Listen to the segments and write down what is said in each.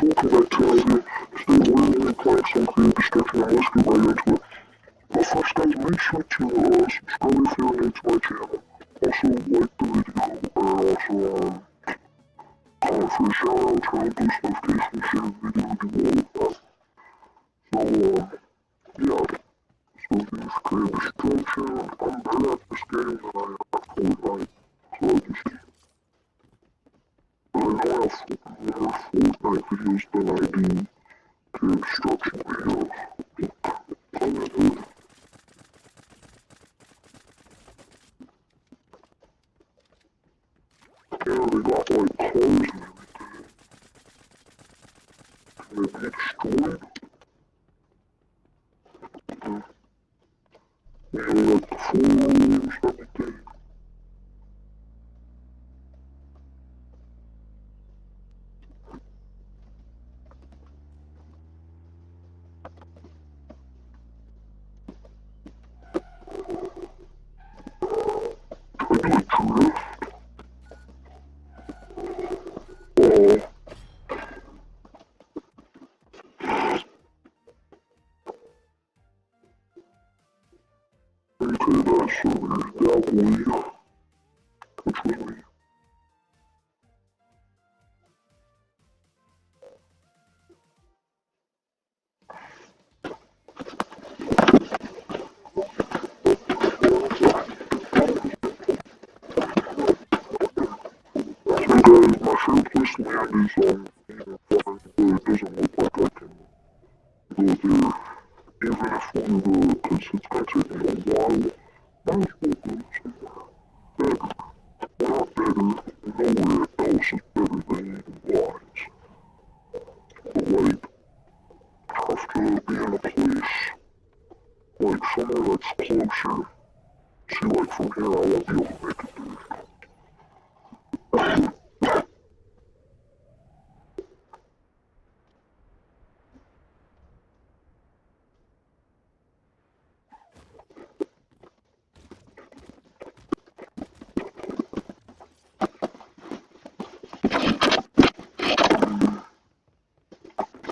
welcome back to another. Today we're going to be playing some creative destruction and let's get right into it. But first guys, make sure to subscribe if you're new to my channel. Also like the video, also comment for a shout out, turn on post notifications, share the video, do all of that. So yeah, so this is creative destruction. I'm better at this game than I am at Fortnite. So I just, I know I have more Fortnite videos than I do creative destruction videos. Yeah, they got like cars and everything. Can they be destroyed? You know, like the four-wheelers and everything. I do a drift. Uh, okay, that server's that way. Which was me. So guys, my favorite place to land is either farm, but it doesn't look like I can go there. Even if one of the, because it's gonna take me a while. Might as well go somewhere better. Well, not better, nowhere else is better than Wise. But like, have to be in a place, like somewhere that's closer. See, like from here, I won't be able to make it there.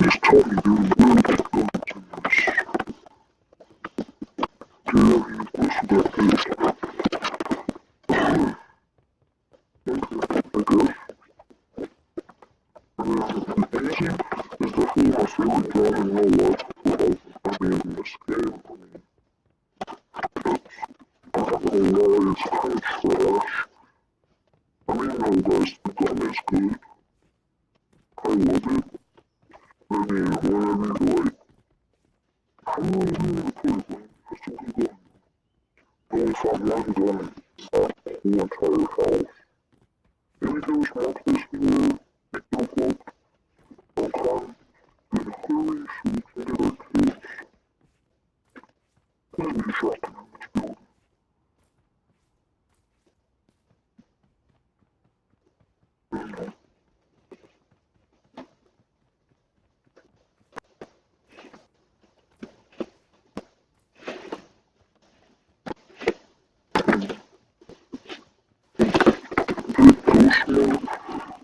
Just tell me, dude, where are they going to this? Do you have any questions about this? Okay, I guess. Easy is definitely my favorite genre in real life. I mean, in this game, I don't know why it's kind of trash. I mean, no, guys, the gun is good. I love it. I mean, whenever you're like, how long do you want to play it? Like, that's a good gun. You only found one gun in that whole entire house. Maybe there was more places where it don't look okay. In a hurry so we can get our kids. Maybe a shotgun in this building. Go smart.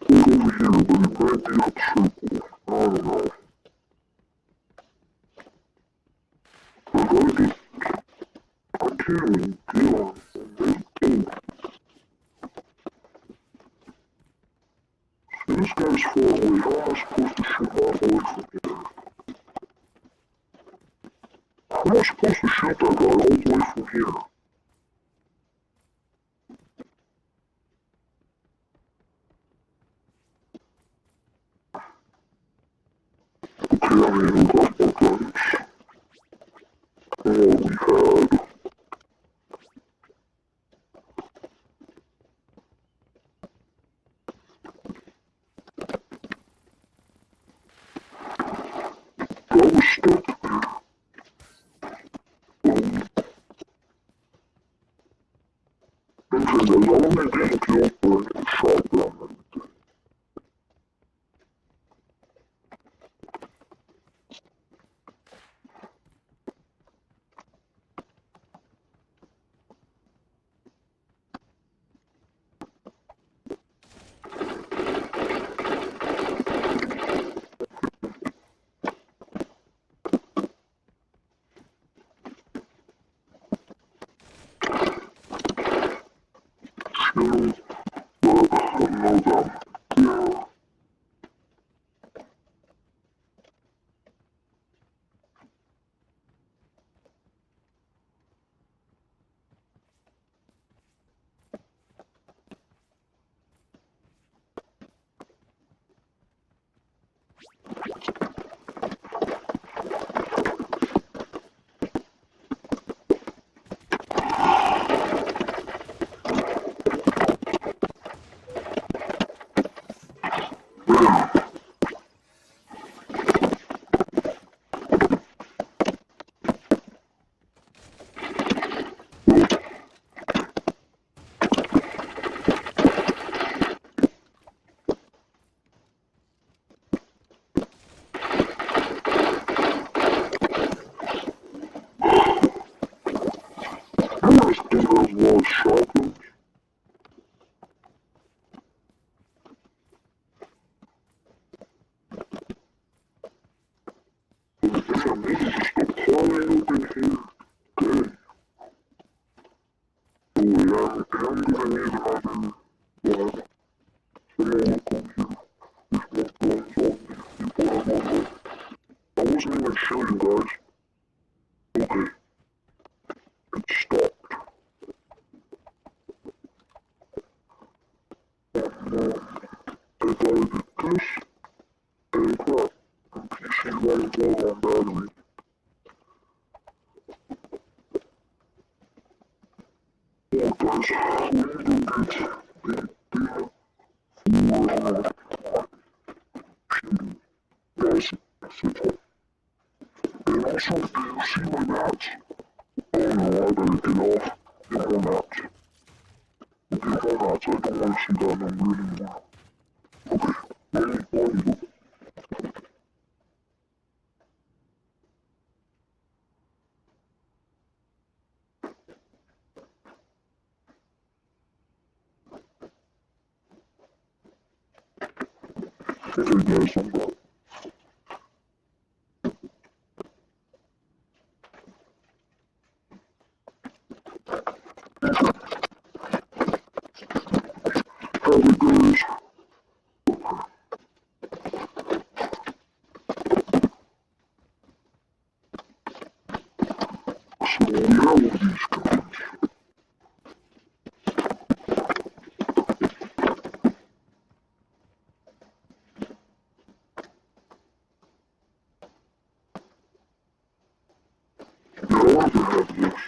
Hold over here, but it might be up circle. I don't know. I gotta get, I can't even get on this thing. See, this guy's far away. How am I supposed to shoot my boy from here? How am I supposed to shoot that guy all the way from here? Okay, I mean, we got more guns. And what we had. That was stuck there. Okay, guys, I only getting killed by a shotgun. Yeah. I understand there's a lot of shopping. Damn, maybe just a party open here. Dang. Oh, yeah, I'm gonna need another, what? Someone to come here. There's more guns on me. People have on me. I wasn't even shooting, guys. Okay, it stopped. I gotta get this, and crap. And PC running low on battery. Oh, guys, we need to get the data for, shooting. Guys, sit up. And also, do you see my match? Oh no, I better get off. Get more match. Get more match. I don't want to see that number anymore. Okay, ready? Okay, guys, I'm back. Howdy, guys. So, we have all these guys. Yeah, I want to have this.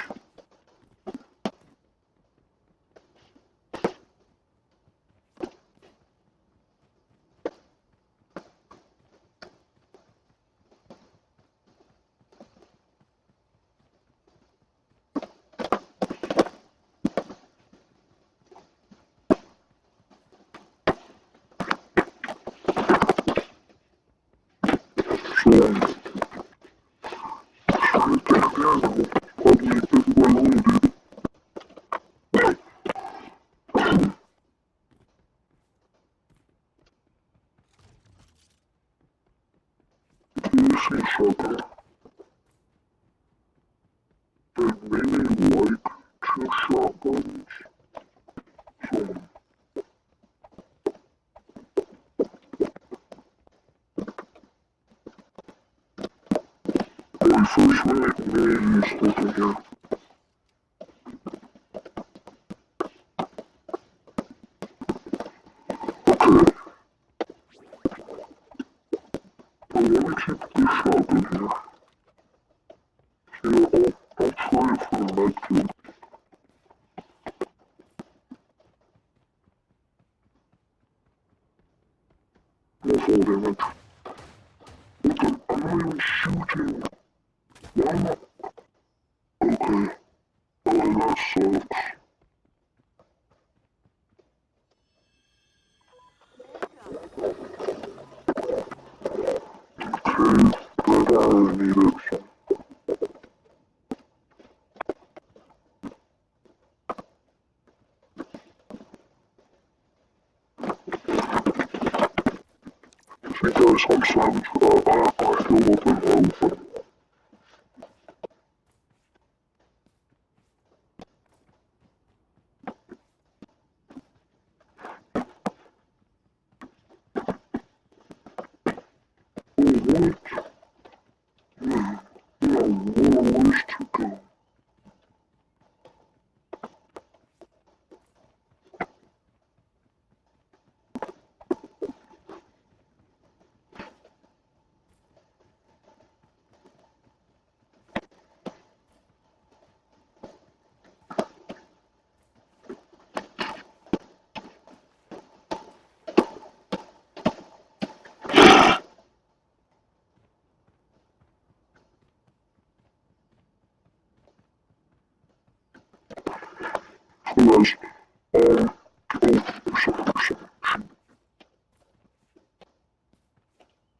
So, should I take the animal? Probably take it by loaded. You see, sucker. They really like two shotguns. So, my first minute, me is looking here. Okay, but let me keep this shotgun here. Here, I'll try it for the medkit. No fall damage. Okay, I'm not even shooting. Why am I? Okay, that sucks. Okay, but I really need it. So, see guys, I'm savage. I heal up and health. point, you have more ways to go. Whereas,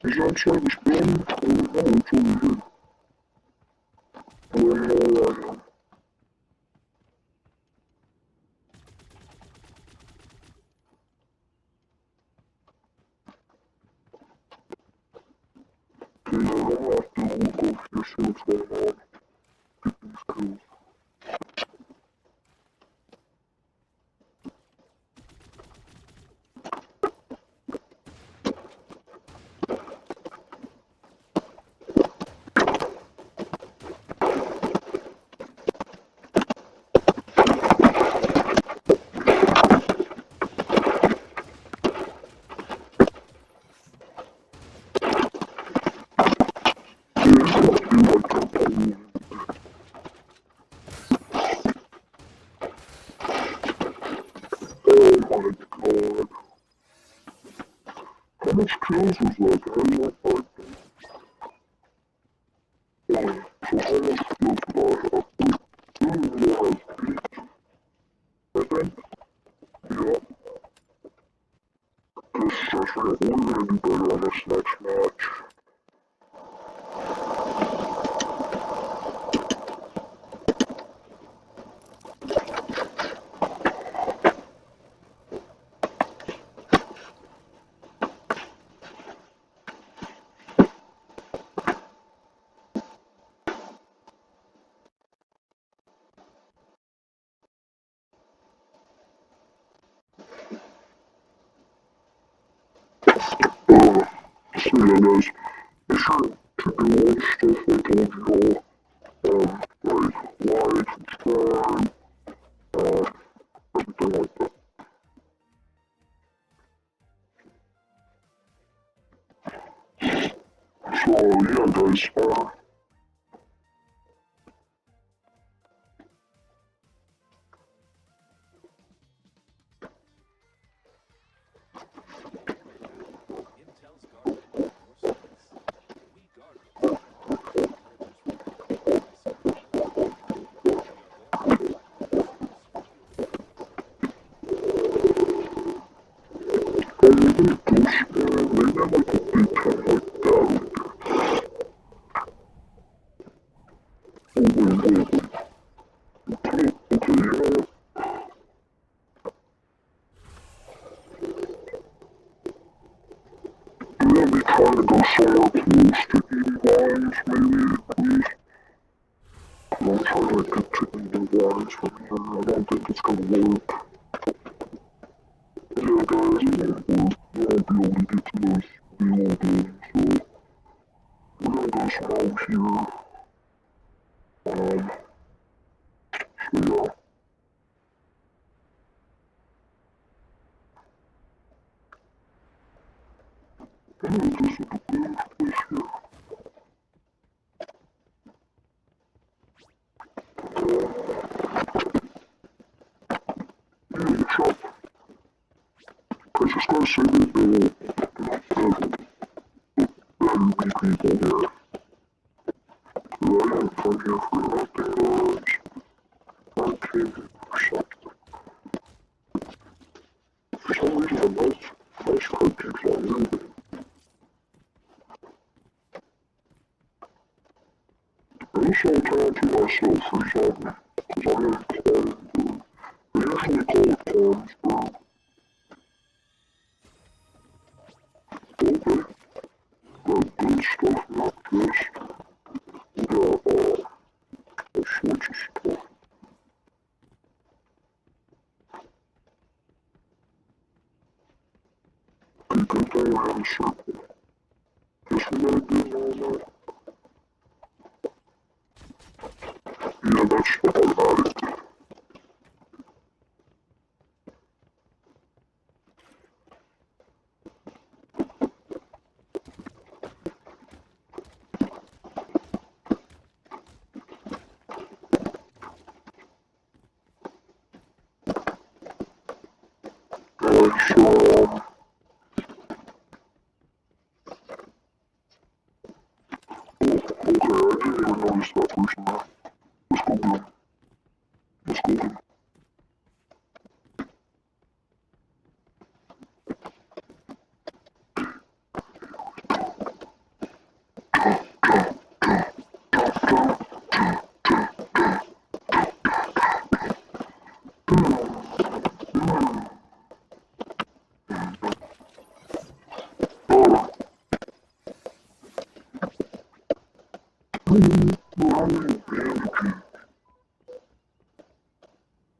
is outside this building? Oh, it's over here. Well, I am. Okay, I'm gonna have to look over here, see what's going on. Get these kills. Yeah, it's gonna be like that probably. Oh my god. How much kills was that? I don't know. So how much kills did I have? I have 8, I think. Yeah. This session, we're gonna do better on this next match. So yeah guys, be sure to do all the stuff I told you all. Like, subscribe, everything like that. So yeah guys, maybe maybe I might go big time like that. Oh wait, okay, you know what? Do you want me trying to go somewhere close to 80 lines, maybe, please? I'm trying to get to 80 lines from here. I don't think it's gonna work. Yeah, guys, it won't work. You won't be able to get to those buildings, so we're gonna go somewhere over here. So yeah. I think this is the best place here. Yeah, what's up? I just gotta say that there be people here. I am from here for nothing, I came here for something. For some reason, the mouse card keeps on moving. I also turn to myself for something, because I am calm. I usually call it calm, bro. Okay, got good stuff, not this. We got, all sorts of stuff. Okay, good thing I have a circle. Just that I did normal. Yeah, that's automatic. Alright, so, okay, I didn't even notice that person there. Let's go get him. Let's go get him.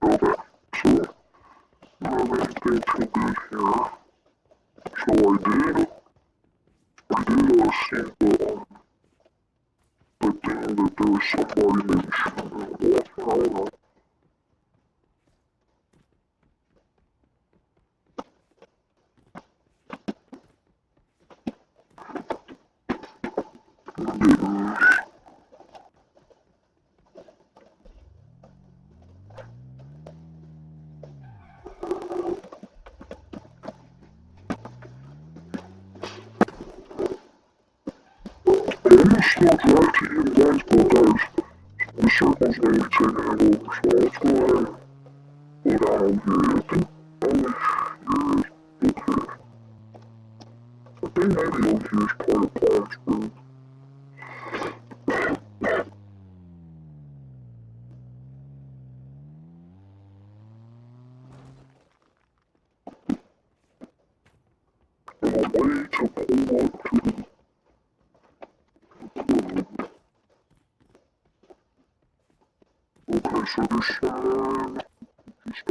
Okay, so, I don't have anything too good here. So I did see the thing that there was somebody maybe shooting walking around. Almost snuck right to you guys, but guys, the circle's going to be taking it over, so let's go ahead and go down here. I think you're okay. I think maybe over here is part of Palmsburg. On the way to pull up to the okay, so this side, just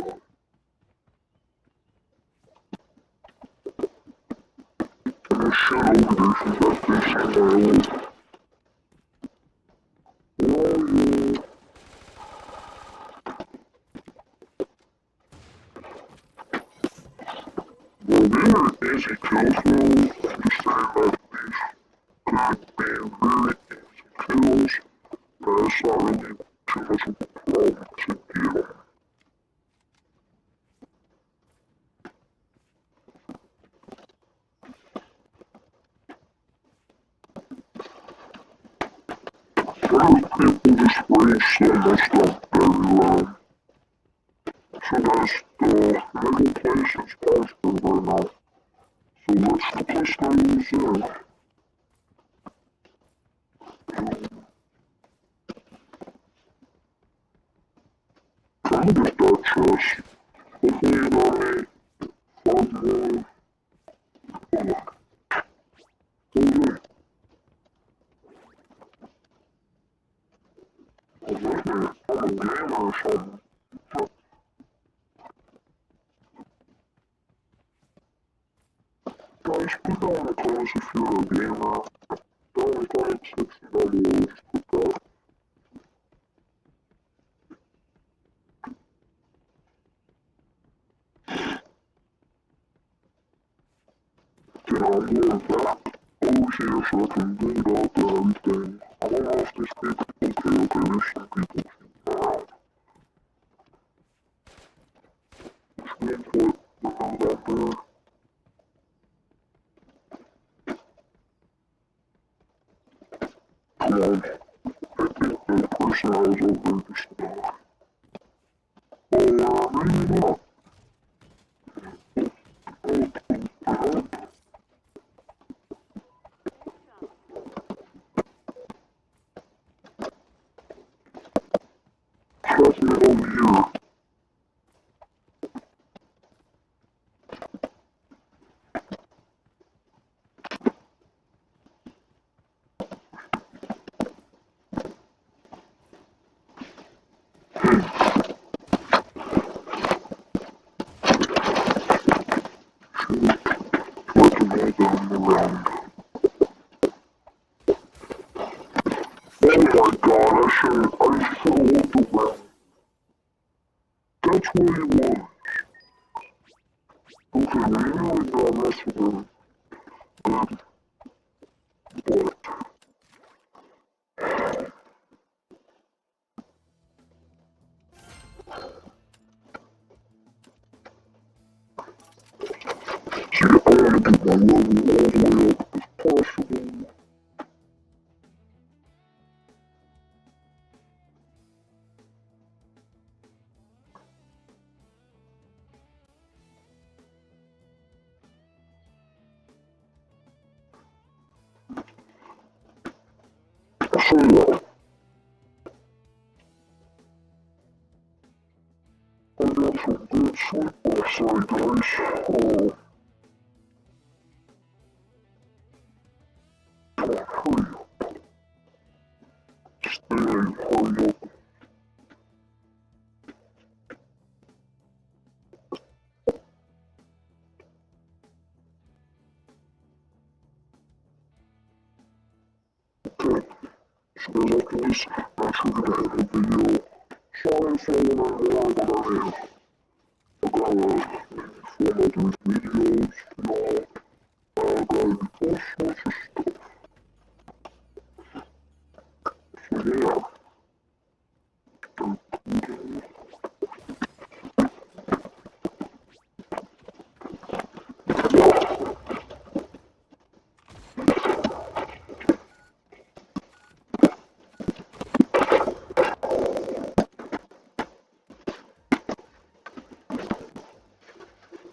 and this shit over there, she's like this somewhere else. Oh yeah. Well, these are easy kills now. I'm just saying that these could be very easy kills, but it's not really too much of a problem to get them. Those people just range so much stuff everywhere. So guys, the middle place is Palmsburg right now. So what's the place name is there? Trying to get that chest. Hopefully it only five more. Oh, I was looking at a game or something. Guys, put down in the comments if you're a gamer. Down in the comment section down below, just put that. Then I'm going back over here so I can read out everything. I don't know if these people, okay, there's some people around. Just gonna put the round out there. Come on. I think the person I was over just now. Oh, maybe not. Trust me over here. Let the ball down around. ground. That's where he was. Okay, we really gotta mess with him. But see, I wanna get my level all the way up as possible. So yeah, I got some good sleep last night, guys. Hurry up. Stay, hurry up. Okay, so guys, after this, I'm actually gonna end the video. Sorry for what I'm wrong, but I gotta maybe film other videos, y'all. I gotta do all sorts of stuff. So yeah,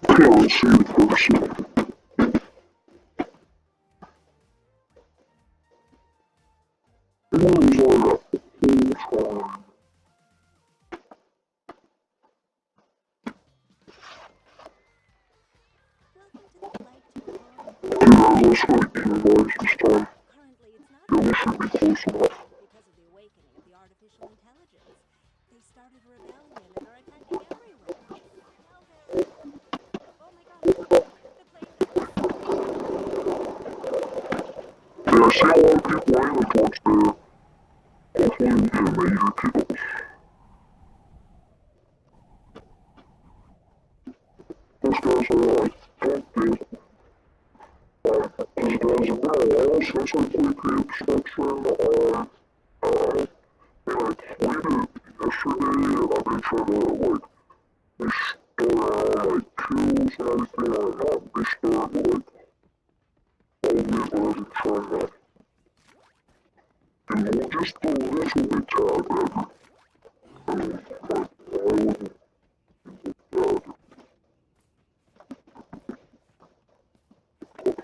okay, let's see the person. Where was I the whole time? Okay, guys, let's go to the device this time. Yeah, we should be close enough. Because of the awakening of the artificial intelligence. They started a rebellion and are attacking everywhere. Now they're... Oh my god, the plane died. Yeah, I see a lot of people aiming towards there. Hopefully we get major kills. Those guys are, I don't think, these guys have been a while since I played the obstruction on, and I played it yesterday, and I've been trying to, like, restore all my kills and everything, or not restore, but, like, all of it, but I've been trying to do just a little bit better. Like, I wouldn't,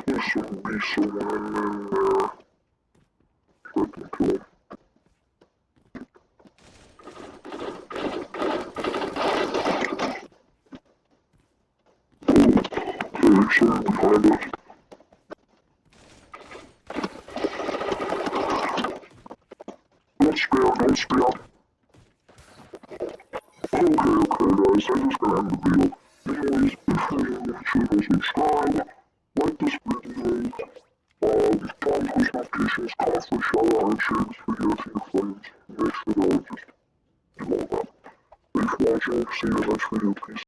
there should be someone in there, so I can kill. Okay, someone behind us. Don't spam, don't spam. Okay, guys, I'm just gonna end the video. Anyways, if you're new to the channel, subscribe, like this video, just turn on push notifications, call for a shout out, and share this video to your friends. Make sure to just do all that. Thanks for watching, see you in the next video, peace.